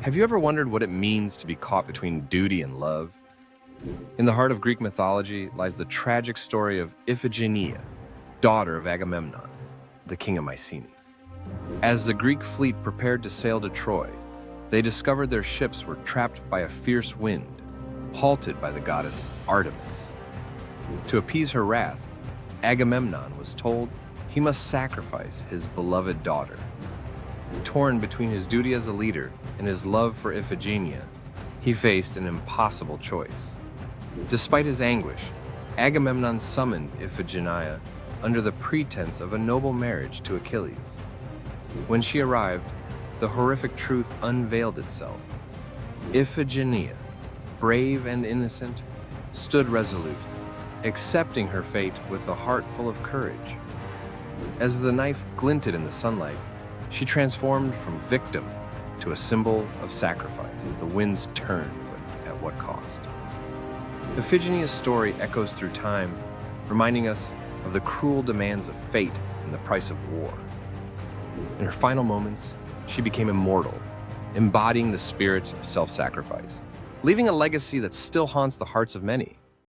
Have you ever wondered what it means to be caught between duty and love? In the heart of Greek mythology lies the tragic story of Iphigenia, daughter of Agamemnon, the king of Mycenae. As the Greek fleet prepared to sail to Troy, they discovered their ships were trapped by a fierce wind, halted by the goddess Artemis. To appease her wrath, Agamemnon was told he must sacrifice his beloved daughter. Torn between his duty as a leader and his love for Iphigenia, he faced an impossible choice. Despite his anguish, Agamemnon summoned Iphigenia under the pretense of a noble marriage to Achilles. When she arrived, the horrific truth unveiled itself. Iphigenia, brave and innocent, stood resolute, accepting her fate with a heart full of courage. As the knife glinted in the sunlight, she transformed from victim to a symbol of sacrifice. The winds turned, but at what cost? Iphigenia's story echoes through time, reminding us of the cruel demands of fate and the price of war. In her final moments, she became immortal, embodying the spirit of self-sacrifice, leaving a legacy that still haunts the hearts of many.